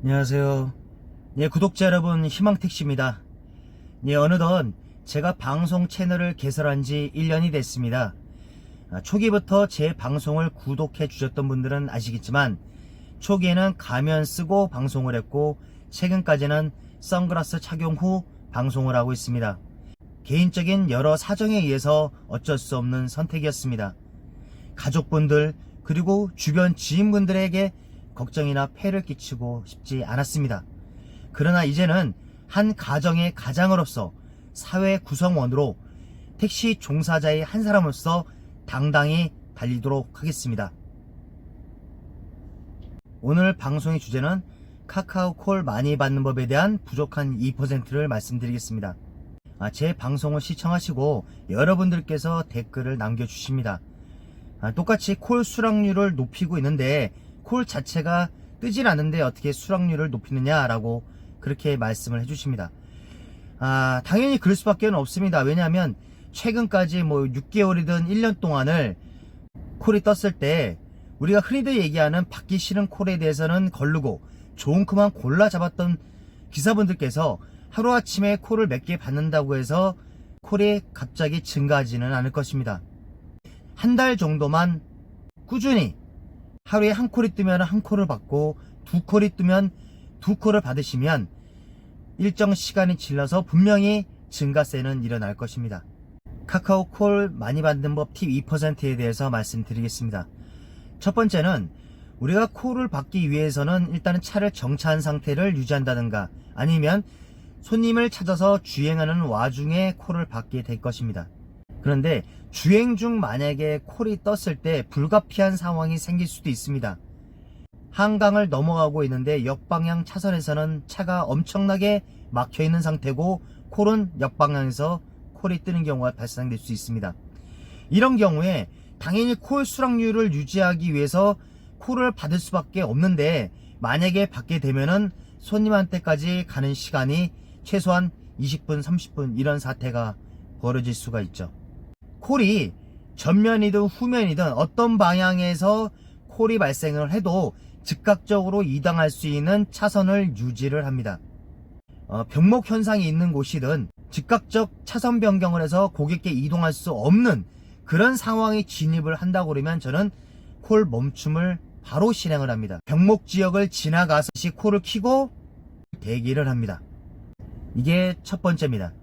안녕하세요. 구독자 여러분, 희망택시입니다. 어느덧 제가 방송 채널을 개설한 지 1년이 됐습니다. 초기부터 제 방송을 구독해 주셨던 분들은 아시겠지만 초기에는 가면 쓰고 방송을 했고 최근까지는 선글라스 착용 후 방송을 하고 있습니다. 개인적인 여러 사정에 의해서 어쩔 수 없는 선택이었습니다. 가족분들 그리고 주변 지인분들에게 걱정이나 폐를 끼치고 싶지 않았습니다. 그러나 이제는 한 가정의 가장으로서 사회 구성원으로 택시 종사자의 한 사람으로서 당당히 달리도록 하겠습니다. 오늘 방송의 주제는 카카오콜 많이 받는 법에 대한 부족한 2%를 말씀드리겠습니다. 제 방송을 시청하시고 여러분들께서 댓글을 남겨주십니다. 똑같이 콜 수락률을 높이고 있는데 콜 자체가 뜨질 않는데 어떻게 수락률을 높이느냐라고 그렇게 말씀을 해주십니다. 당연히 그럴 수밖에 없습니다. 왜냐하면 최근까지 6개월이든 1년 동안을 콜이 떴을 때 우리가 흔히들 얘기하는 받기 싫은 콜에 대해서는 거르고 좋은 콜만 골라 잡았던 기사분들께서 하루아침에 콜을 몇 개 받는다고 해서 콜이 갑자기 증가하지는 않을 것입니다. 한 달 정도만 꾸준히 하루에 한 콜이 뜨면 한 콜을 받고 두 콜이 뜨면 두 콜을 받으시면 일정 시간이 질러서 분명히 증가세는 일어날 것입니다. 카카오 콜 많이 받는 법 팁 2%에 대해서 말씀드리겠습니다. 첫 번째는 우리가 콜을 받기 위해서는 일단은 차를 정차한 상태를 유지한다든가 아니면 손님을 찾아서 주행하는 와중에 콜을 받게 될 것입니다. 그런데 주행 중 만약에 콜이 떴을 때 불가피한 상황이 생길 수도 있습니다. 한강을 넘어가고 있는데 역방향 차선에서는 차가 엄청나게 막혀 있는 상태고 콜은 역방향에서 콜이 뜨는 경우가 발생될 수 있습니다. 이런 경우에 당연히 콜 수락률을 유지하기 위해서 콜을 받을 수밖에 없는데 만약에 받게 되면은 손님한테까지 가는 시간이 최소한 20분, 30분 이런 사태가 벌어질 수가 있죠. 콜이 전면이든 후면이든 어떤 방향에서 콜이 발생을 해도 즉각적으로 이동할 수 있는 차선을 유지를 합니다. 병목 현상이 있는 곳이든 즉각적 차선 변경을 해서 고객께 이동할 수 없는 그런 상황이 진입을 한다고 그러면 저는 콜 멈춤을 바로 실행을 합니다. 병목 지역을 지나가서 콜을 켜고 대기를 합니다. 이게 첫 번째입니다.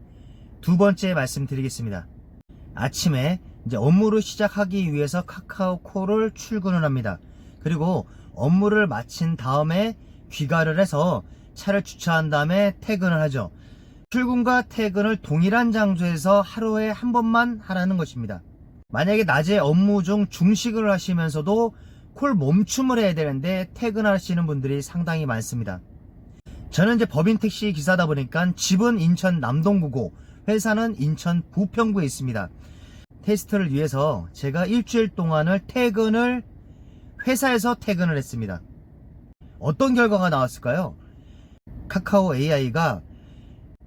두 번째 말씀드리겠습니다. 아침에 이제 업무를 시작하기 위해서 카카오콜을 출근을 합니다. 그리고 업무를 마친 다음에 귀가를 해서 차를 주차한 다음에 퇴근을 하죠. 출근과 퇴근을 동일한 장소에서 하루에 한 번만 하라는 것입니다. 만약에 낮에 업무 중 중식을 하시면서도 콜 멈춤을 해야 되는데 퇴근하시는 분들이 상당히 많습니다. 저는 이제 법인 택시 기사다 보니까 집은 인천 남동구고 회사는 인천 부평구에 있습니다. 테스트를 위해서 제가 일주일 동안을 회사에서 퇴근을 했습니다. 어떤 결과가 나왔을까요? 카카오 AI가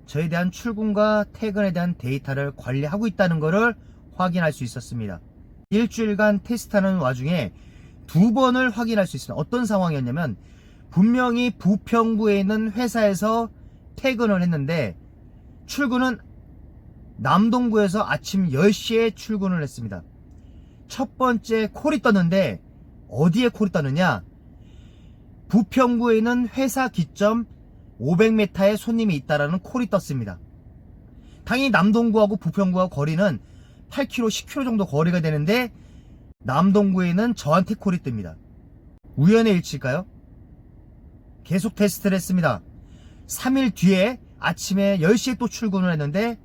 저에 대한 출근과 퇴근에 대한 데이터를 관리하고 있다는 것을 확인할 수 있었습니다. 일주일간 테스트하는 와중에 두 번을 확인할 수 있습니다. 어떤 상황이었냐면 분명히 부평구에 있는 회사에서 퇴근을 했는데 출근은 남동구에서 아침 10시에 출근을 했습니다. 첫 번째 콜이 떴는데 어디에 콜이 떴느냐? 부평구에 있는 회사 기점 500m에 손님이 있다라는 콜이 떴습니다. 당연히 남동구하고 부평구하고 거리는 8km, 10km 정도 거리가 되는데 남동구에 있는 저한테 콜이 뜹니다. 우연의 일치일까요? 계속 테스트를 했습니다. 3일 뒤에 아침에 10시에 또 출근을 했는데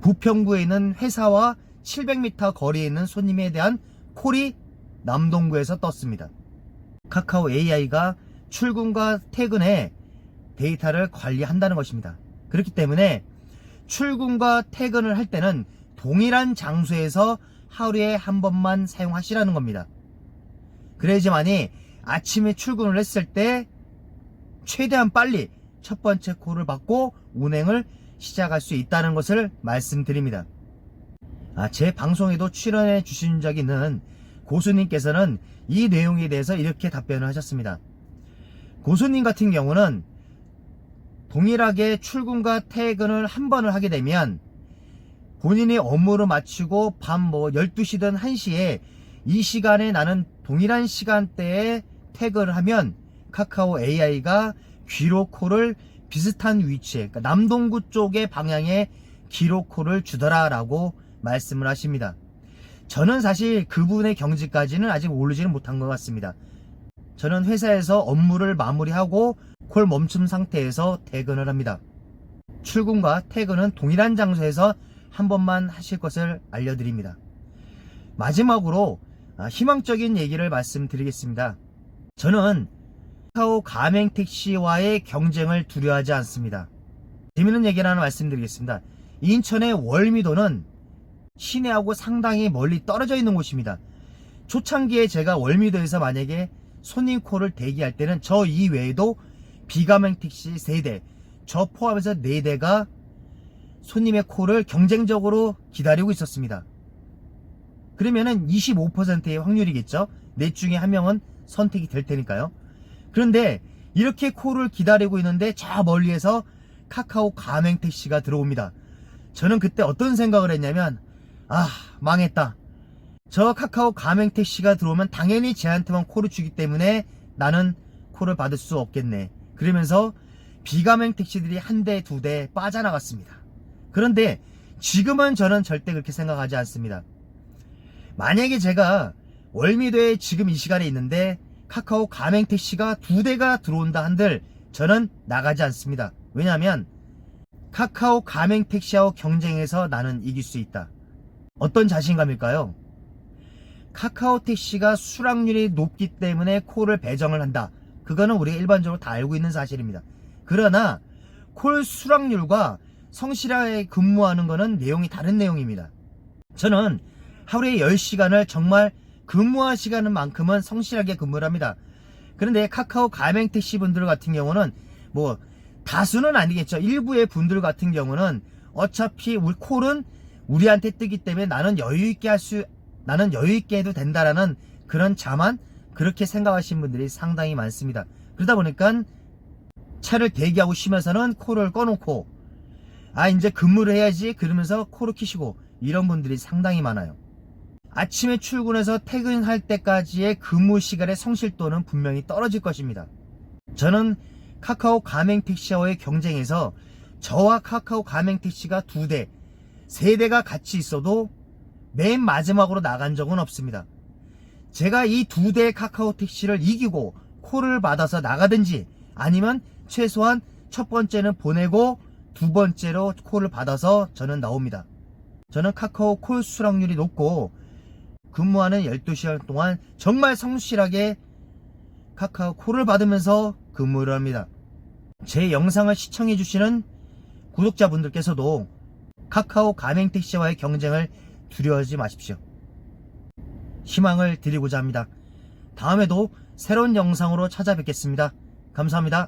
부평구에 있는 회사와 700m 거리에 있는 손님에 대한 콜이 남동구에서 떴습니다. 카카오 AI가 출근과 퇴근에 데이터를 관리한다는 것입니다. 그렇기 때문에 출근과 퇴근을 할 때는 동일한 장소에서 하루에 한 번만 사용하시라는 겁니다. 그래야지만이 아침에 출근을 했을 때 최대한 빨리 첫 번째 콜을 받고 운행을 시작할 수 있다는 것을 말씀드립니다. 제 방송에도 출연해 주신 적이 있는 고수님께서는 이 내용에 대해서 이렇게 답변을 하셨습니다. 고수님 같은 경우는 동일하게 출근과 퇴근을 한 번을 하게 되면 본인이 업무를 마치고 밤 12시든 1시에 이 시간에 나는 동일한 시간대에 퇴근을 하면 카카오 AI가 기록콜을 비슷한 위치에, 그러니까 남동구 쪽의 방향에 기록콜을 주더라 라고 말씀을 하십니다. 저는 사실 그분의 경지까지는 아직 오르지는 못한 것 같습니다. 저는 회사에서 업무를 마무리하고 콜 멈춤 상태에서 퇴근을 합니다. 출근과 퇴근은 동일한 장소에서 한 번만 하실 것을 알려드립니다. 마지막으로 희망적인 얘기를 말씀드리겠습니다. 저는 카카오 가맹택시와의 경쟁을 두려워하지 않습니다. 재밌는 얘기를 하나 말씀드리겠습니다. 인천의 월미도는 시내하고 상당히 멀리 떨어져 있는 곳입니다. 초창기에 제가 월미도에서 만약에 손님 콜을 대기할 때는 저 이외에도 비가맹택시 3대, 저 포함해서 4대가 손님의 콜을 경쟁적으로 기다리고 있었습니다. 그러면은 25%의 확률이겠죠. 넷 중에 한 명은 선택이 될 테니까요. 그런데 이렇게 콜을 기다리고 있는데 저 멀리에서 카카오 가맹택시가 들어옵니다. 저는 그때 어떤 생각을 했냐면, 망했다. 저 카카오 가맹택시가 들어오면 당연히 쟤한테만 콜을 주기 때문에 나는 콜을 받을 수 없겠네. 그러면서 비가맹택시들이 한 대, 두 대 빠져나갔습니다. 그런데 지금은 저는 절대 그렇게 생각하지 않습니다. 만약에 제가 월미도에 지금 이 시간에 있는데 카카오 가맹택시가 2대가 들어온다 한들 저는 나가지 않습니다. 왜냐하면 카카오 가맹택시하고 경쟁해서 나는 이길 수 있다. 어떤 자신감일까요? 카카오 택시가 수락률이 높기 때문에 콜을 배정을 한다. 그거는 우리가 일반적으로 다 알고 있는 사실입니다. 그러나 콜 수락률과 성실하게 근무하는 것은 내용이 다른 내용입니다. 저는 하루에 10시간을 정말 근무할 시간은 만큼은 성실하게 근무를 합니다. 그런데 카카오 가맹택시 분들 같은 경우는 다수는 아니겠죠. 일부의 분들 같은 경우는 어차피 우리 콜은 우리한테 뜨기 때문에 나는 여유있게 해도 된다라는 그런 자만 그렇게 생각하시는 분들이 상당히 많습니다. 그러다 보니까 차를 대기하고 쉬면서는 콜을 꺼놓고 이제 근무를 해야지 그러면서 콜을 키시고 이런 분들이 상당히 많아요. 아침에 출근해서 퇴근할 때까지의 근무 시간의 성실도는 분명히 떨어질 것입니다. 저는 카카오 가맹택시와의 경쟁에서 저와 카카오 가맹택시가 2대, 3대가 같이 있어도 맨 마지막으로 나간 적은 없습니다. 제가 이 2대의 카카오 택시를 이기고 콜을 받아서 나가든지 아니면 최소한 첫 번째는 보내고 두 번째로 콜을 받아서 저는 나옵니다. 저는 카카오 콜 수락률이 높고 근무하는 12시간 동안 정말 성실하게 카카오 콜을 받으면서 근무를 합니다. 제 영상을 시청해주시는 구독자분들께서도 카카오 가맹택시와의 경쟁을 두려워하지 마십시오. 희망을 드리고자 합니다. 다음에도 새로운 영상으로 찾아뵙겠습니다. 감사합니다.